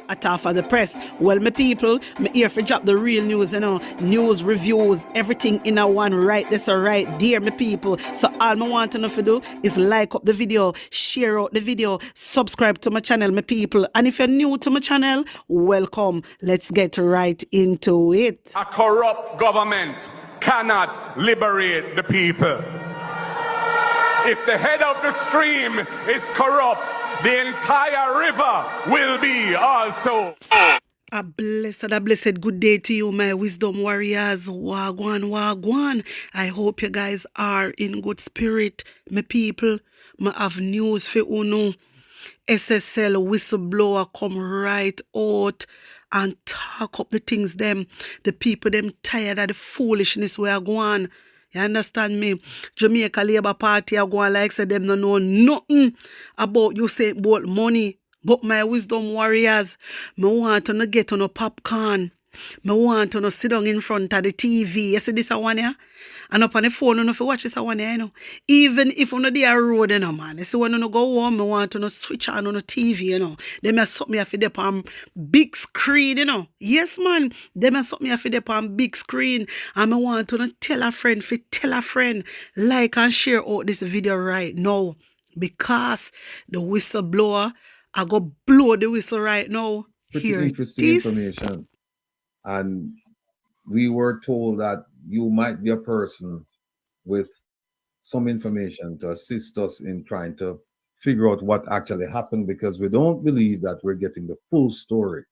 At half of the press. Well, my people, me here for drop the real news, news, reviews, everything in a one right this or right there, my people. So all I want to know to do is like up the video, share out the video, subscribe to my channel, my people. And if you're new to my channel, welcome. Let's get right into it. A corrupt government cannot liberate the people. If the head of the stream is corrupt, the entire river will be also. A blessed good day to you, my wisdom warriors. Wagwan, wagwan. I hope you guys are in good spirit, my people. I have news for uno. SSL whistleblower come right out and talk up the things them. The people them tired of the foolishness we are going. You understand me? Jamaica Labour Party are going like say them don't know nothing about you say about money. But my wisdom warriors, me want to get on a popcorn. Me want to sit down in front of the TV. You see this one here? And up on the phone, you know, if you watch this one here, you know. Even if you're not there road, you know, man. You see when you go home, me want to switch on the TV, you know. They may suck me off the on big screen, you know. Yes, man. They may suck me off the on big screen. And I want to tell a friend, like and share out this video right now. Because the whistleblower, I go blow the whistle right now. Pretty interesting information. And we were told that you might be a person with some information to assist us in trying to figure out what actually happened, because we don't believe that we're getting the full story.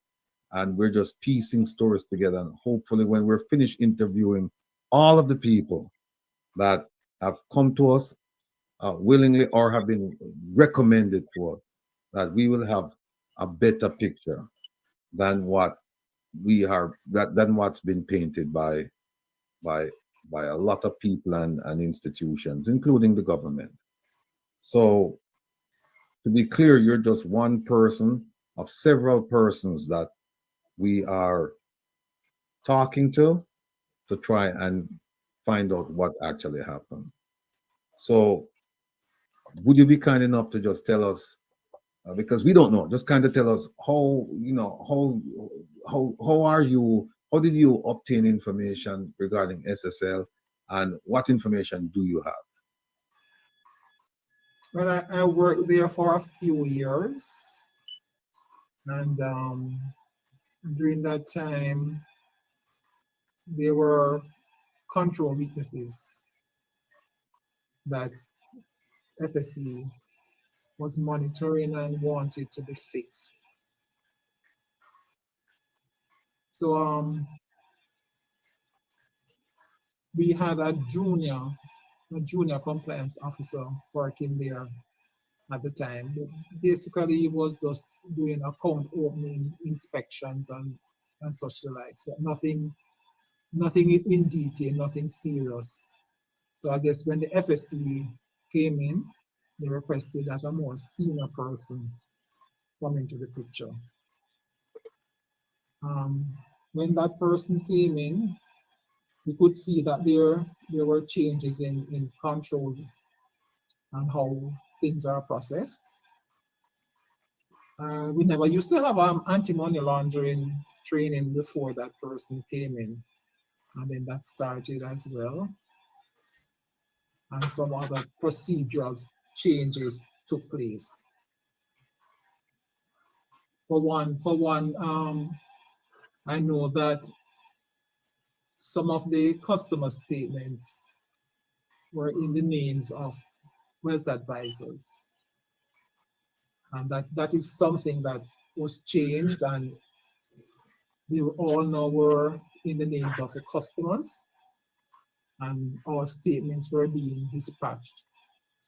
And we're just piecing stories together. And hopefully when we're finished interviewing all of the people that have come to us willingly or have been recommended to us, that we will have a better picture than what we are, than what's been painted by a lot of people and institutions, including the government. So to be clear, you're just one person of several persons that we are talking to try and find out what actually happened. So would you be kind enough to just tell us, because we don't know, just kind of tell us how, you know, how are you, how did you obtain information regarding SSL, and what information do you have? Well, I worked there for a few years, and during that time, there were control weaknesses that FSC was monitoring and wanted to be fixed. So we had a junior compliance officer working there at the time. But basically, he was just doing account opening inspections and such the like. So nothing in detail, nothing serious. So I guess when the FSC came in, they requested that a more senior person come into the picture. When that person came in, we could see that there were changes in control and how things are processed. We never used to have anti-money laundering training before that person came in, and then that started as well. And some other procedural changes took place. For one, I know that some of the customer statements were in the names of wealth advisors. And that is something that was changed, and they all now were in the names of the customers, and all statements were being dispatched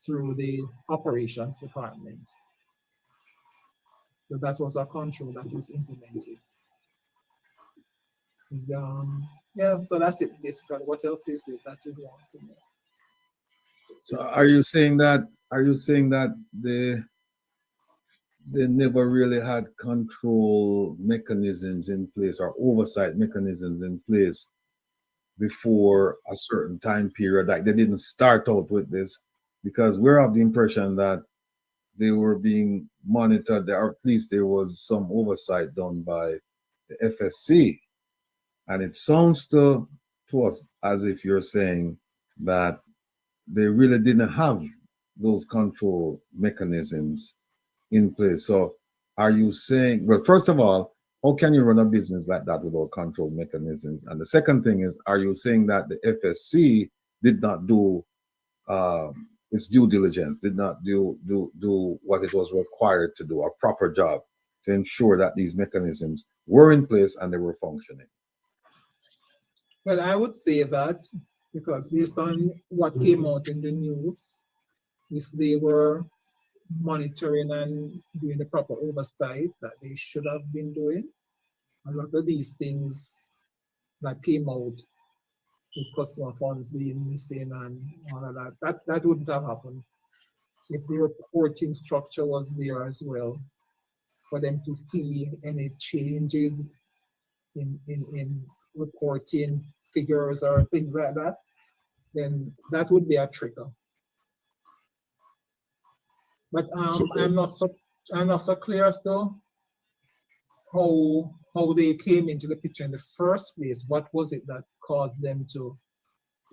through the operations department. So that was a control that was implemented. Yeah, so that's it basically. What else is it that you want to know? So are you saying that they never really had control mechanisms in place or oversight mechanisms in place before a certain time period? Like they didn't start out with this, because we're of the impression that they were being monitored, or at least there was some oversight done by the FSC. And it sounds to us as if you're saying that they really didn't have those control mechanisms in place. So are you saying, well, first of all, how can you run a business like that without control mechanisms? And the second thing is, are you saying that the FSC did not do its due diligence, did not do what it was required to do, a proper job to ensure that these mechanisms were in place and they were functioning? Well, I would say that because based on what came out in the news, if they were monitoring and doing the proper oversight that they should have been doing, a lot of these things that came out with customer funds being missing and all of that wouldn't have happened if the reporting structure was there as well, for them to see any changes in reporting figures or things like that, then that would be a trigger. But I'm not so clear as to how they came into the picture in the first place. What was it that caused them to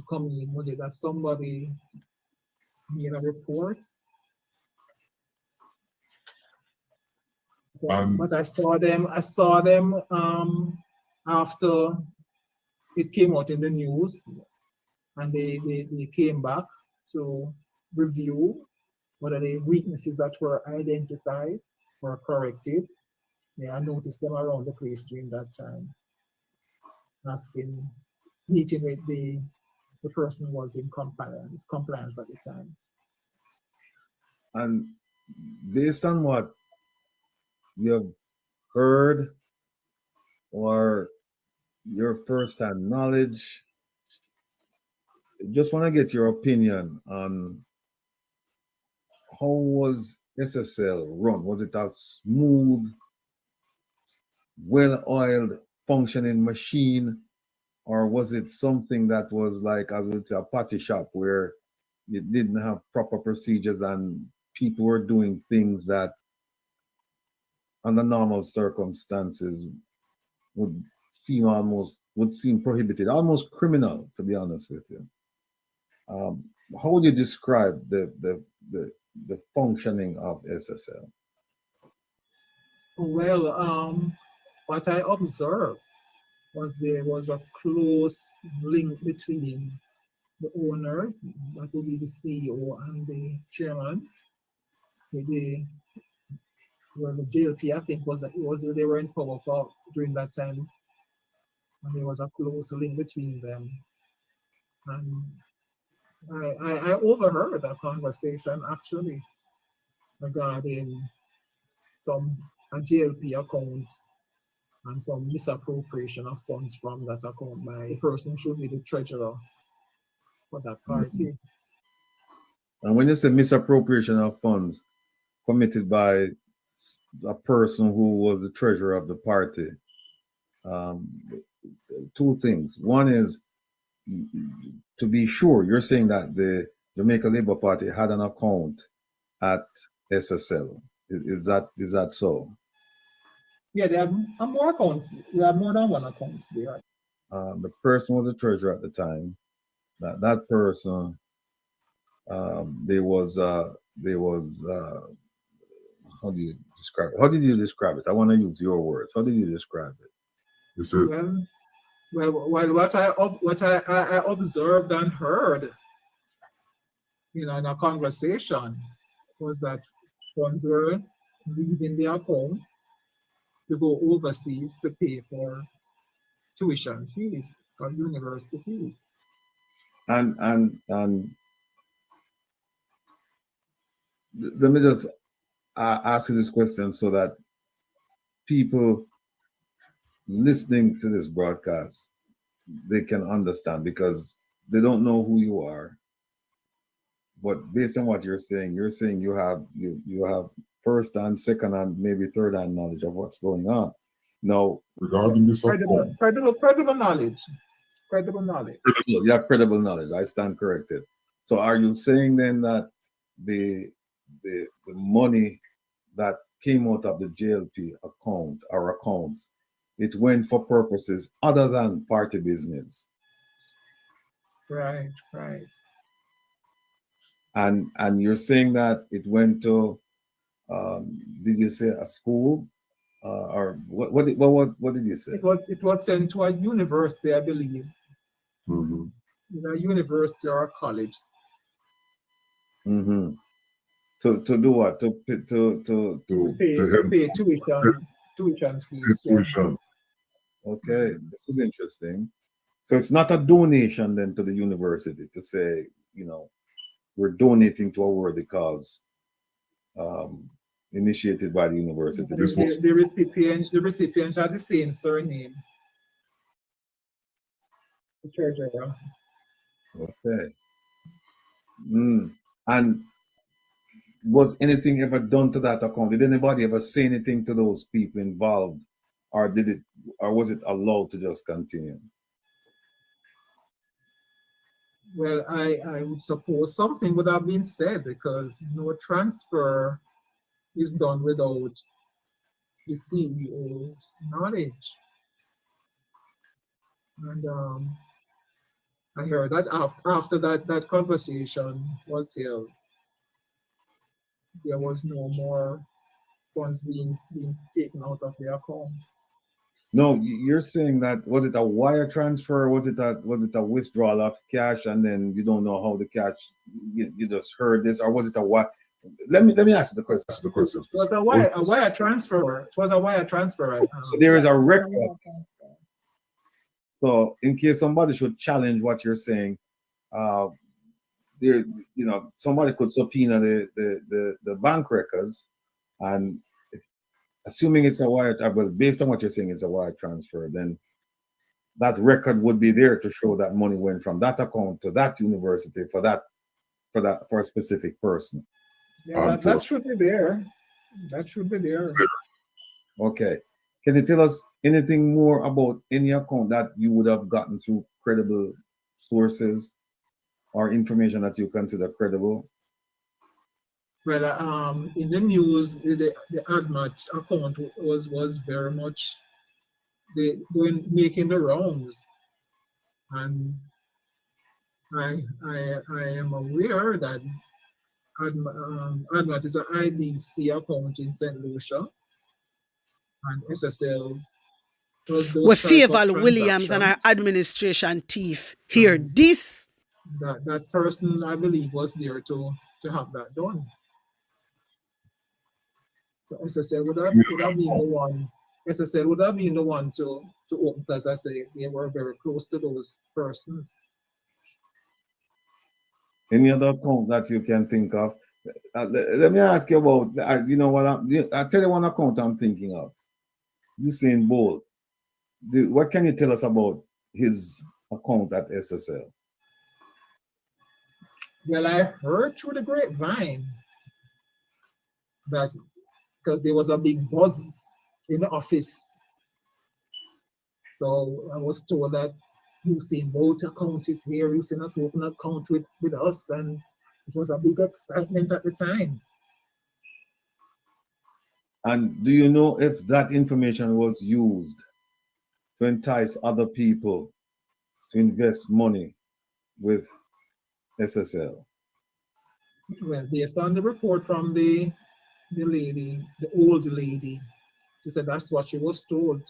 come in? Was it that somebody made a report? But I saw them after it came out in the news, and they came back to review whether the weaknesses that were identified were corrected. Yeah, I noticed them around the place during that time, meeting with the person who was in compliance at the time. And based on what you've heard or your first-hand knowledge, just want to get your opinion on how was SSL run? Was it a smooth, well-oiled, functioning machine, or was it something that was like, I would say, a patty shop where you didn't have proper procedures and people were doing things that under normal circumstances would seem prohibited, almost criminal, to be honest with you? How would you describe the functioning of SSL? Well, what I observed was there was a close link between the owners, that would be the CEO and the chairman. The JLP, I think, they were in power for during that time, and there was a close link between them. And I overheard a conversation actually regarding a JLP account and some misappropriation of funds from that account by a person who should be the treasurer for that party. And when you say misappropriation of funds committed by a person who was the treasurer of the party, two things. One is, to be sure, you're saying that the Jamaica Labour Party had an account at SSL. Is that so? Yeah, they have more accounts. We have more than one account there. The person was the treasurer at the time. That person, there was how do you describe it? How did you describe it? I want to use your words. How did you describe it? Well, what I observed and heard, in a conversation, was that funds were leaving the account to go overseas to pay for tuition fees or university fees. And let me just ask you this question so that people listening to this broadcast, they can understand, because they don't know who you are. But based on what you're saying you have first and second and maybe third hand knowledge of what's going on. Now, regarding this credible knowledge. You have credible knowledge. I stand corrected. So are you saying then that the the money that came out of the JLP account or accounts, it went for purposes other than party business. Right, right. And you're saying that it went to, did you say a school, or what did you say? It was sent to a university, I believe. Mm-hmm. A university or a college. Mm-hmm. To do what? To pay tuition fees. Tuition. Okay, this is interesting. So it's not a donation then to the university to say, you know, we're donating to a worthy cause, initiated by the university. The recipients are the same surname. The treasurer. Okay. And was anything ever done to that account? Did anybody ever say anything to those people involved, or was it allowed to just continue? Well, I would suppose something would have been said, because no transfer is done without the CEO's knowledge. And I heard that after that conversation was held, there was no more funds being taken out of the account. No, you're saying that, was it a wire transfer? Was it a withdrawal of cash, and then you don't know how the cash, you just heard this, or was it a what? Let me ask you the question. It was a wire transfer. It was a wire transfer. So there is a record. So in case somebody should challenge what you're saying, there, you know, somebody could subpoena the bank records, and assuming it's a wire, well, based on what you're saying, it's a wire transfer, then that record would be there to show that money went from that account to that university for a specific person. Yeah, that should be there. That should be there. Okay. Can you tell us anything more about any account that you would have gotten through credible sources or information that you consider credible? Well, in the news, the AdMatch account was very much making the rounds, and I am aware that AdMatch is an IBC account in St. Lucia, and SSL. We favor Williams and our administration thief here. That person, I believe, was there to have that done. So SSL would have been the one. SSL would have been the one to open, because I say they were very close to those persons. Any other account that you can think of? Let me ask you about, you know what, I'll tell you one account I'm thinking of. Usain Bolt. What can you tell us about his account at SSL? Well, I heard through the grapevine that, because there was a big buzz in the office, so I was told that Usain Bolt account is here, Usain has opened an account with us, and it was a big excitement at the time. And do you know if that information was used to entice other people to invest money with SSL? Well, based on the report from the lady, the old lady, she said that's what she was told,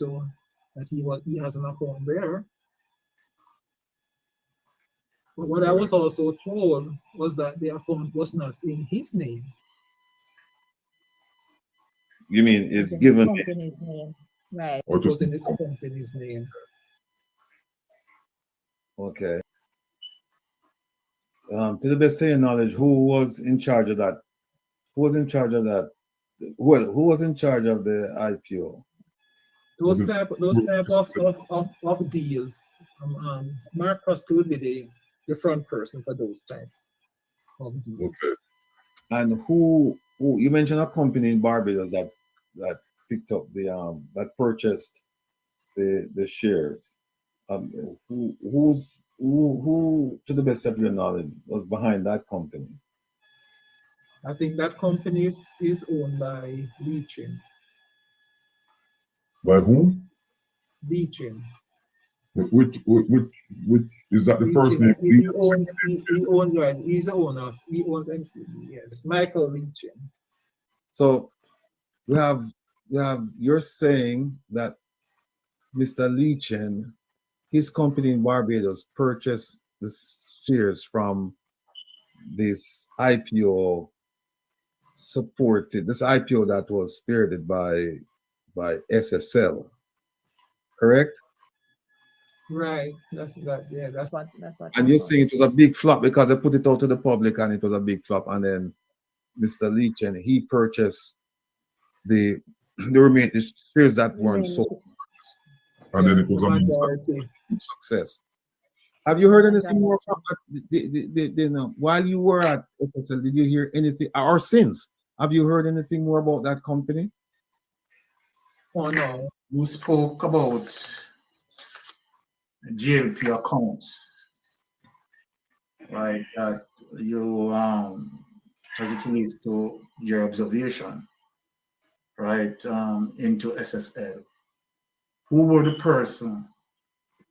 that he has an account there. But what I was also told was that the account was not in his name. You mean it's given company's name, right? It was in his company's name. Okay. To the best of your knowledge, who was in charge of that? Who was in charge of that? Who was in charge of the IPO? Those type of deals. Mark Huskey would be the front person for those types of deals. Okay. And who you mentioned a company in Barbados that picked up that purchased the shares. Who to the best of your knowledge was behind that company? I think that company is owned by Leachin. By whom? Leachin. Which is that the first name? He owns right. He's the owner. He owns MCB. Yes, Michael Leachin. So you're saying that Mr. Leachin, his company in Barbados, purchased the shares from this IPO this IPO that was spearheaded by SSL, correct? Right. That's that. Yeah. That's What And you're saying it was a big flop because they put it out to the public and it was a big flop. And then Mr. Leachin, he purchased the remaining shares that weren't sold. And then it was a majority. Success. Have you heard anything more from that? While you were at FSL, did you hear anything, or since? Have you heard anything more about that company? Oh no. You spoke about GLP accounts, right? That you, as it relates to your observation, right, into SSL. Who were the person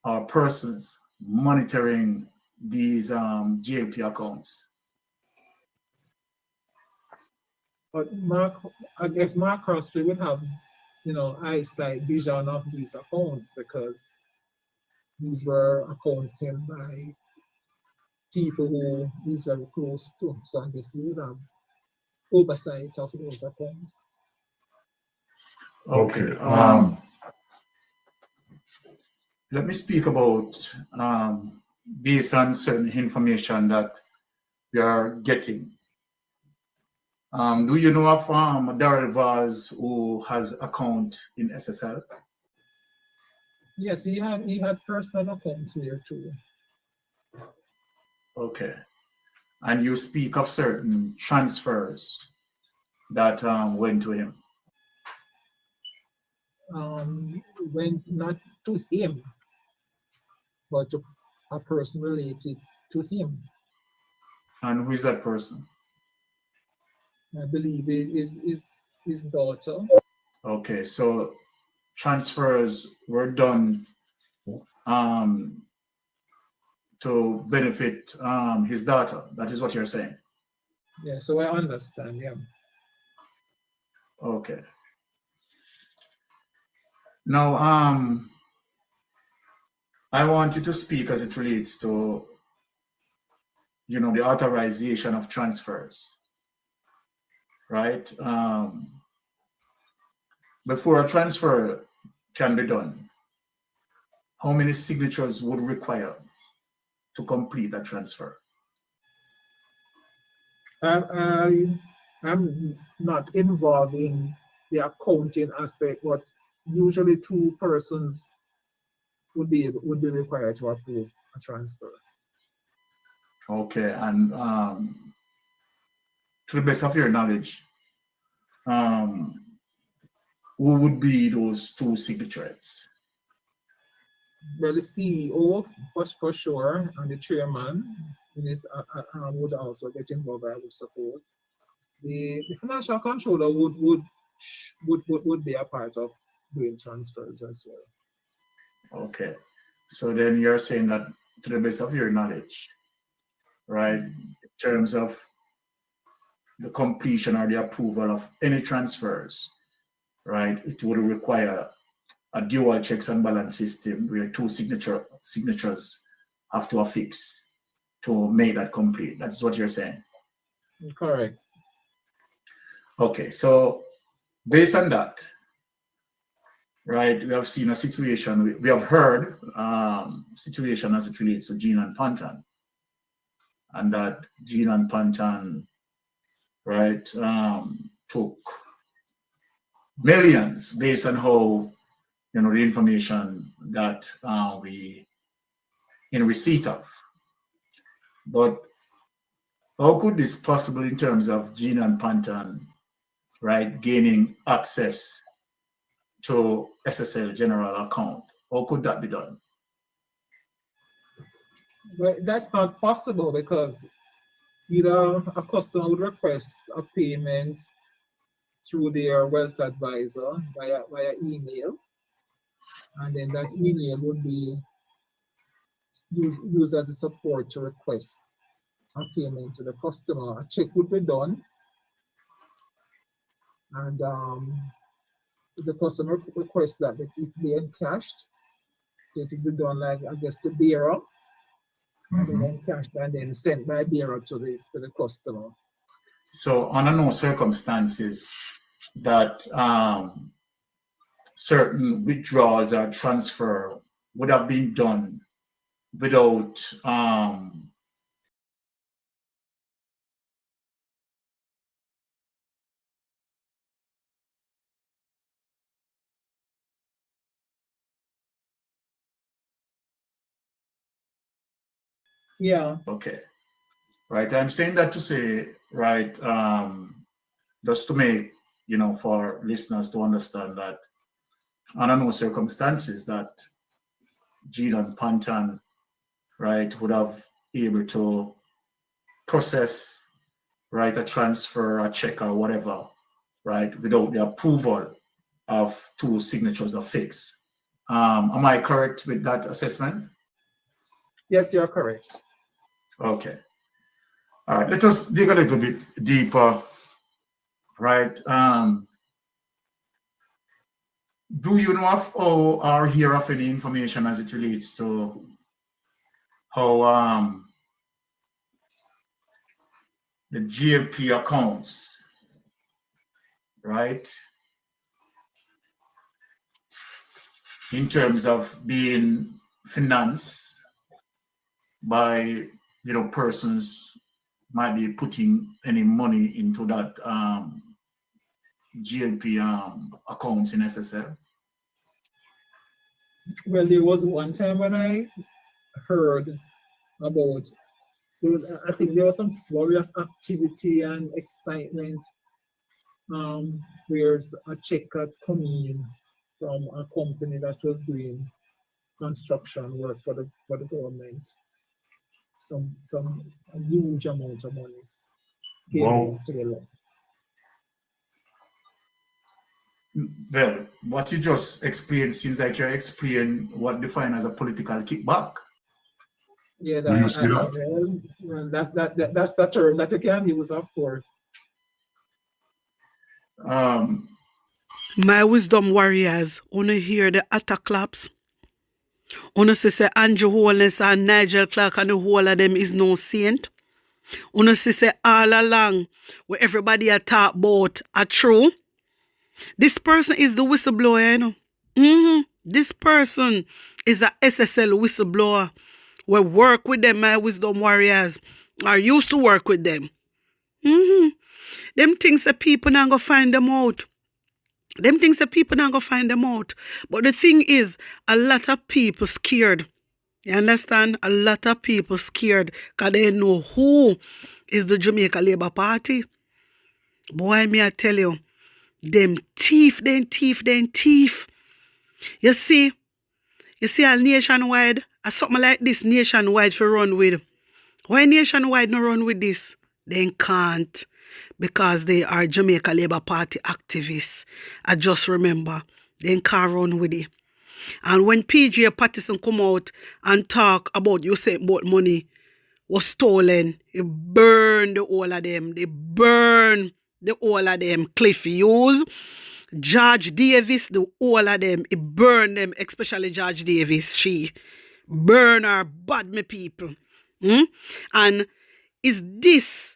or persons monitoring these GLP accounts? But I guess Mark Crossley would have, eyesight vision of these accounts because these were accounts held by people who he's very close to. So I guess he would have oversight of those accounts. Okay. Let me speak about based on certain information that we are getting. Do you know of Darrell Vaz who has account in SSL? Yes, he had personal accounts here too. Okay. And you speak of certain transfers that went to him. Went not to him, but to a person related to him. And who is that person? I believe it is his daughter. Okay, so transfers were done to benefit his daughter. That is what you're saying. Yeah, so I understand, yeah. Okay. Now, I wanted to speak as it relates to, the authorization of transfers, right? Before a transfer can be done, how many signatures would require to complete that transfer? I'm not involved in the accounting aspect, but usually two persons would be required to approve a transfer. Okay, and to the best of your knowledge, who would be those two signatories? Well, the CEO for sure, and the chairman would also get involved, I would suppose. The financial controller would be a part of doing transfers as well. Okay, so then you're saying that to the best of your knowledge, right, in terms of the completion or the approval of any transfers, right, it would require a dual checks and balance system where two signatures have to affix to make that complete. That's what you're saying. Correct. Okay, so based on that, right, we have seen a situation, we have heard situation as it relates to Gene and Pantan, and that Gene and Pantan, right, took millions based on how, the information that we in receipt of. But how could this possible in terms of Gene and Pantan, right, gaining access to SSL general account? How could that be done? Well, that's not possible because Either a customer would request a payment through their wealth advisor via email, and then that email would be used as a support to request a payment to the customer. A check would be done, and if the customer requests that it be encashed, it would be done like, I guess, the bearer, and then encashed and then sent by bearer to the customer. So under no circumstances that certain withdrawals or transfer would have been done without Yeah. Okay. Right. I'm saying that to say, right, just to make, for listeners to understand that under no circumstances that Gene and Pantan, right, would have been able to process, right, a transfer, a check or whatever, right, without the approval of two signatures of fix. Am I correct with that assessment? Yes, you're correct. Okay. All right, let us dig a little bit deeper, right? Do you know of or hear of any information as it relates to how the GLP accounts, right, in terms of being financed by persons might be putting any money into that GLP accounts in SSL? Well, there was one time when I heard about, I think there was some flurry of activity and excitement where a check had come in from a company that was doing construction work for the government. A huge amount of money came to the law. Well, what you just explained seems like you're explaining what defined as a political kickback. Yeah, Do you see that? That's the term that you can use, of course. My wisdom warriors, wanna hear the attack claps? Wanna say Andrew Holness and Nigel Clark and the whole of them is no saint? Wanna say all along where everybody a talk about are true? This person is the whistleblower, you know. This person is a SSL whistleblower. We work with them, my wisdom warriors. I used to work with them. Them things that people not gonna find them out. Them things that people not gonna find them out. But the thing is, a lot of people scared. You understand? A lot of people scared because they know who is the Jamaica Labour Party. Boy, me I tell you, them thief. You see a nationwide, something like this nationwide for run with. Why nationwide no run with this? They can't, because they are Jamaica Labour Party activists. I just remember, they can't run with it. And when PJ Patterson come out and talk about you say about money was stolen, he burned the whole of them. They burn the whole of them. Cliff Hughes, George Davis, the whole of them. He burned them, especially George Davis. She burn her bad, me people. And is this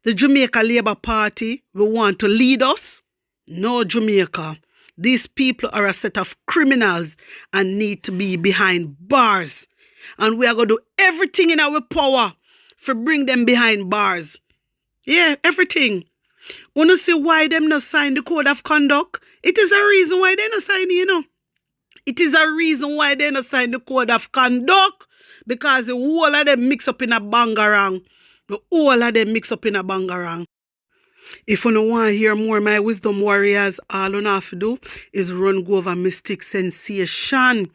the Jamaica Labour Party we want to lead us? No, Jamaica. These people are a set of criminals and need to be behind bars. And we are going to do everything in our power to bring them behind bars. Yeah, everything. Wanna see why them not sign the code of conduct? It is a reason why they not sign, you know. It is a reason why they not sign the code of conduct. Because the whole of them mix up in a bangarang. The whole of them mix up in a bangarang. If you don't want to hear more my wisdom warriors, all you have to do is run go over Mystic Sensation.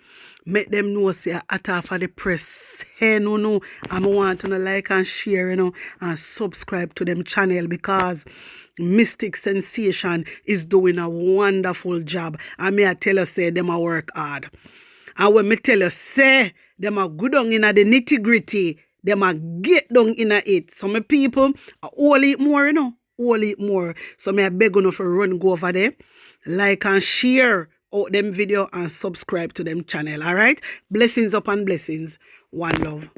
Make them know say at off of the press. Hey no. I want to like and share, and subscribe to them channel, because Mystic Sensation is doing a wonderful job. And me I tell you, say them a work hard. And when me tell you, say them a good on in the nitty gritty, them a get down in it. So my people, all eat more, all eat more. So me I beg you for run go over there, like and share out them video and subscribe to them channel. All right, blessings upon blessings. One love.